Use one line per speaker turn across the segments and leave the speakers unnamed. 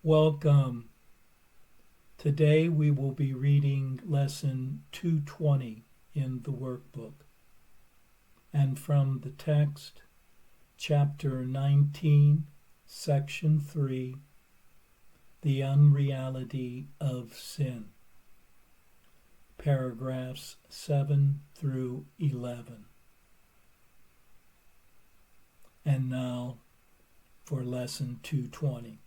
Welcome. Today we will be reading lesson 220 in the workbook. And from the text, chapter 19, section 3, the unreality of sin. Paragraphs 7 through 11. And now for lesson 220.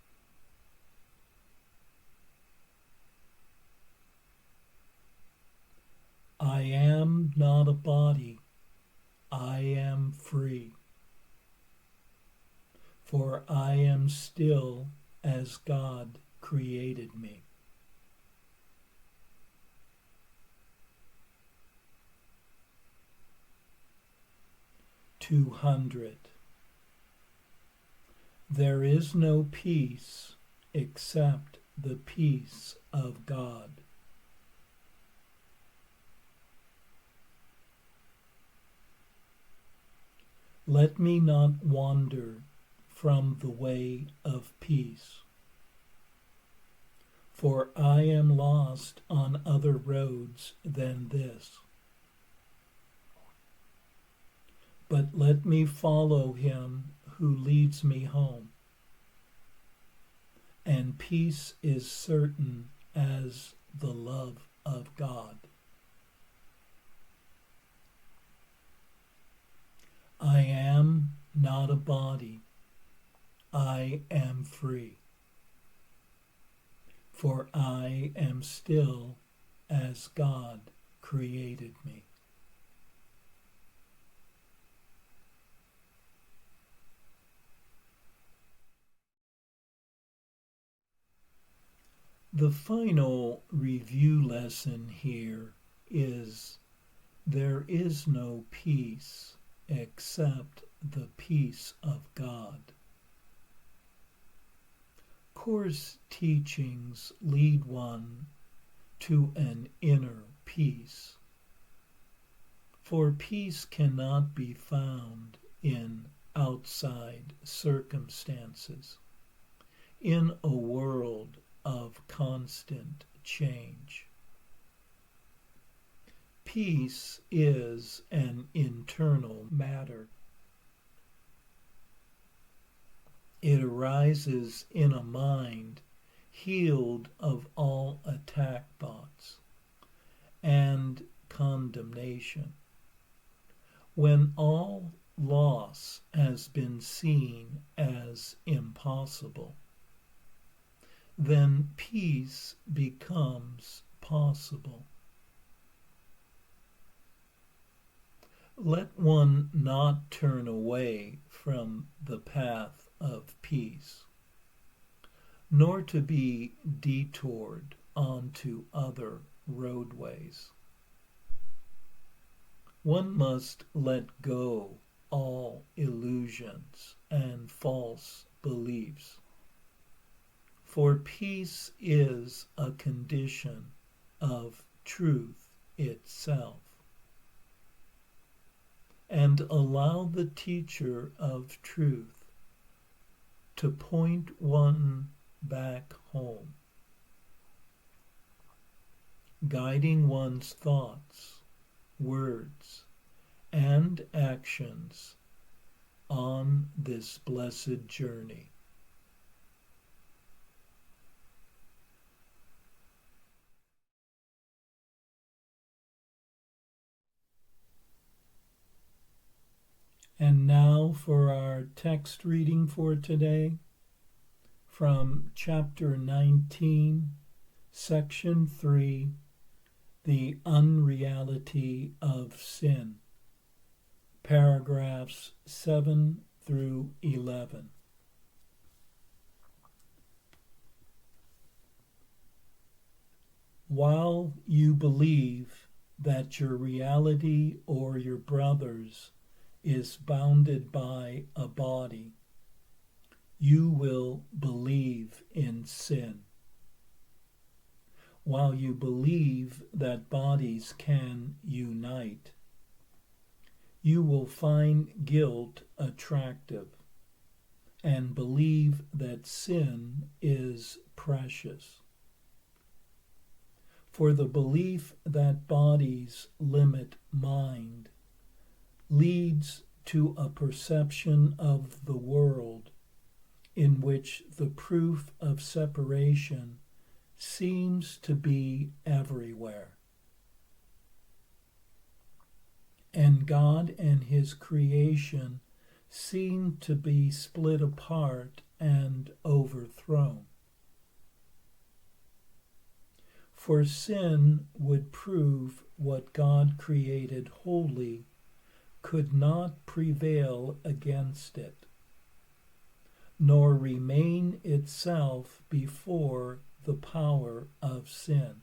I am not a body, I am free, for I am still as God created me. There is no peace except the peace of God. Let me not wander from the way of peace, for I am lost on other roads than this. But let me follow him who leads me home, and peace is certain as the love of God. I am not a body, I am free, for I am still as God created me. The final review lesson here is there is no peace except the peace of God. Course teachings lead one to an inner peace, for peace cannot be found in outside circumstances, in a world of constant change. Peace is an internal matter. It arises in a mind healed of all attack thoughts and condemnation. When all loss has been seen as impossible, then peace becomes possible. Let one not turn away from the path of peace, nor to be detoured onto other roadways. One must let go all illusions and false beliefs, for peace is a condition of truth itself. And allow the teacher of truth to point one back home, guiding one's thoughts, words, and actions on this blessed journey. And now for our text reading for today, from chapter 19, section 3, the unreality of sin, paragraphs 7 through 11. While you believe that your reality or your brother's is bounded by a body, you will believe in sin. While you believe that bodies can unite, you will find guilt attractive and believe that sin is precious. For the belief that bodies limit mind leads to a perception of the world in which the proof of separation seems to be everywhere. And God and his creation seem to be split apart and overthrown. For sin would prove what God created holy could not prevail against it, nor remain itself before the power of sin.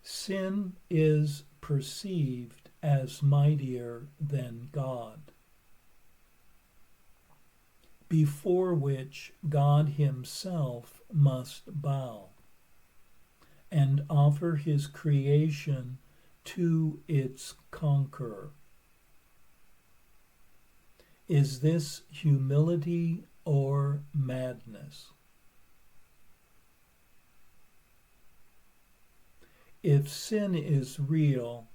Sin is perceived as mightier than God, before which God himself must bow and offer his creation to its conqueror. Is this humility or madness? If sin is real,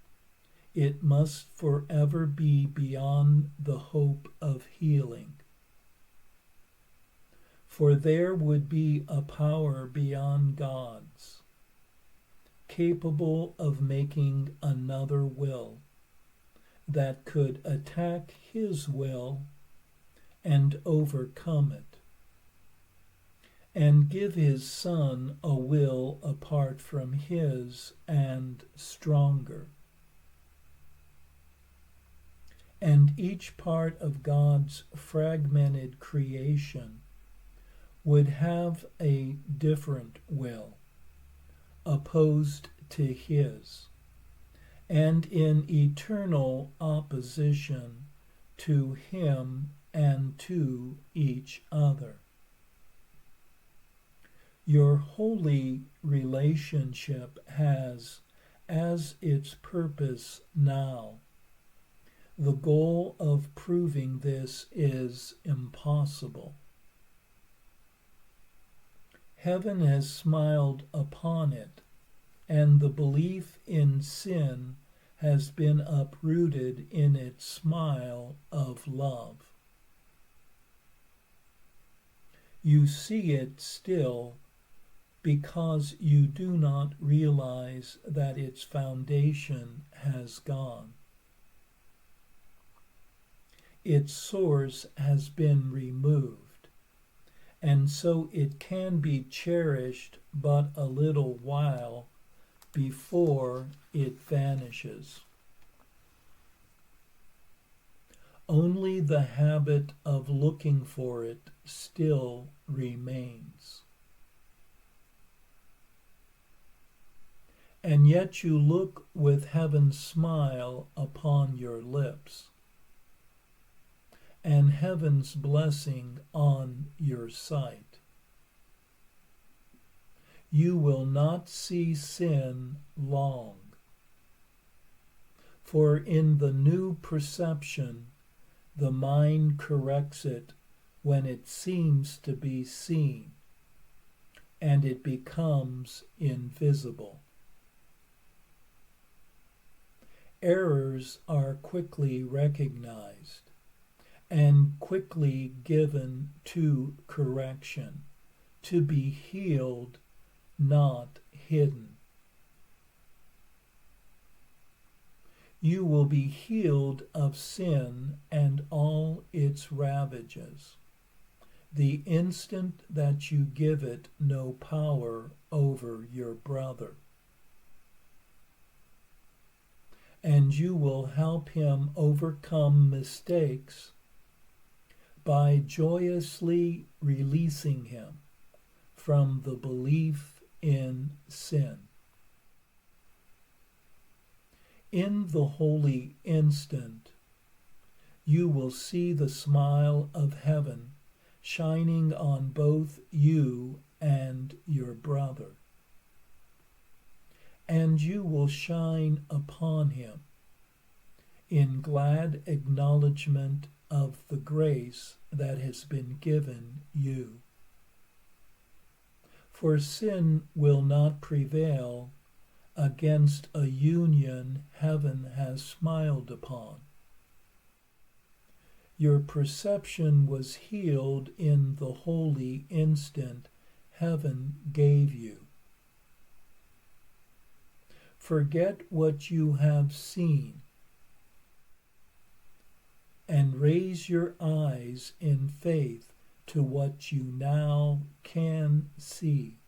it must forever be beyond the hope of healing. For there would be a power beyond God's, capable of making another will, that could attack his will and overcome it, and give his Son a will apart from his and stronger. And each part of God's fragmented creation would have a different will, opposed to his, and in eternal opposition to him and to each other. Your holy relationship has, as its purpose now, the goal of proving this is impossible. Heaven has smiled upon it, and the belief in sin has been uprooted in its smile of love. You see it still because you do not realize that its foundation has gone. Its source has been removed, and so it can be cherished but a little while before it vanishes. Only the habit of looking for it still remains. And yet you look with heaven's smile upon your lips, and heaven's blessing on your sight. You will not see sin long, for in the new perception, the mind corrects it when it seems to be seen, and it becomes invisible. Errors are quickly recognized and quickly given to correction, to be healed, not hidden. You will be healed of sin and all its ravages, the instant that you give it no power over your brother. And you will help him overcome mistakes by joyously releasing him from the belief in sin. In the holy instant, you will see the smile of heaven shining on both you and your brother. And you will shine upon him in glad acknowledgement of the grace that has been given you. For sin will not prevail against a union heaven has smiled upon. Your perception was healed in the holy instant heaven gave you. Forget what you have seen and raise your eyes in faith to what you now can see.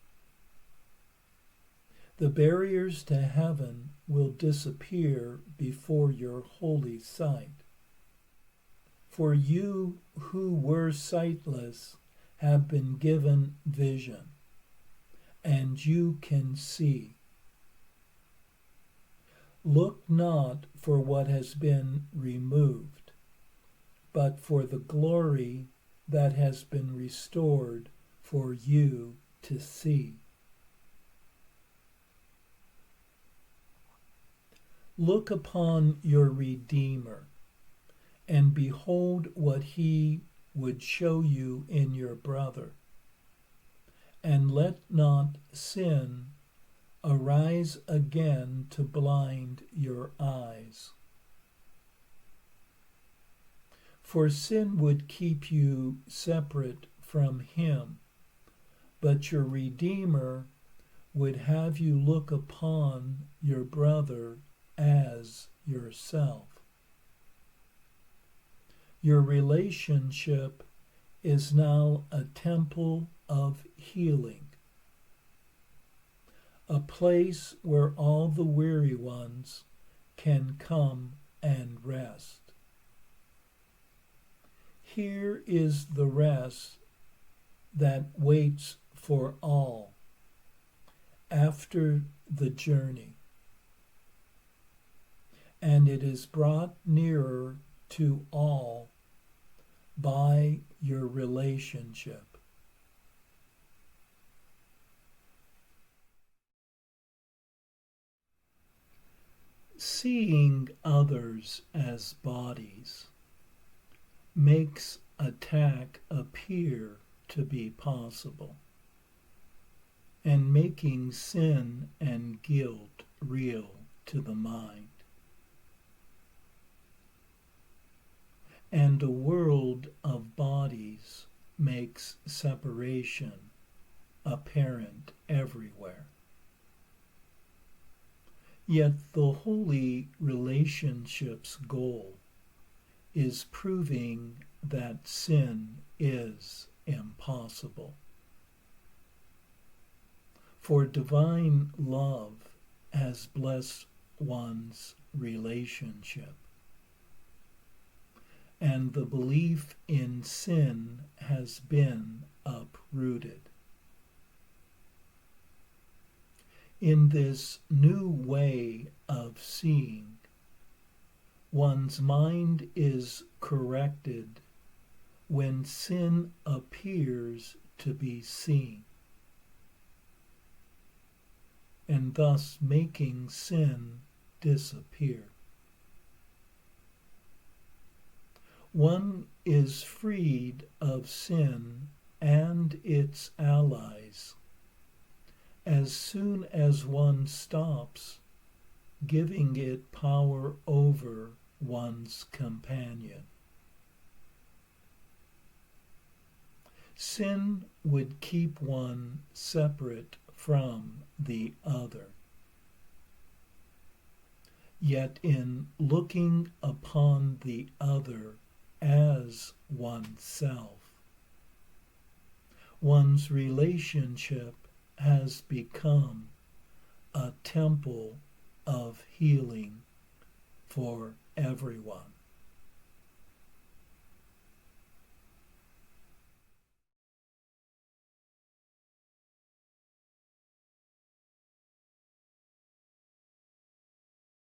The barriers to heaven will disappear before your holy sight. For you who were sightless have been given vision, and you can see. Look not for what has been removed, but for the glory that has been restored for you to see. Look upon your Redeemer, and behold what he would show you in your brother. And let not sin arise again to blind your eyes. For sin would keep you separate from him, but your Redeemer would have you look upon your brother as yourself. Your relationship is now a temple of healing, a place where all the weary ones can come and rest. Here is the rest that waits for all after the journey, and it is brought nearer to all by your relationship. Seeing others as bodies makes attack appear to be possible, and making sin and guilt real to the mind. And a world of bodies makes separation apparent everywhere. Yet the holy relationship's goal is proving that sin is impossible. For divine love has blessed one's relationship, and the belief in sin has been uprooted. In this new way of seeing, one's mind is corrected when sin appears to be seen, and thus making sin disappear. One is freed of sin and its allies as soon as one stops giving it power over one's companion. Sin would keep one separate from the other. Yet in looking upon the other as oneself, one's relationship has become a temple of healing for everyone.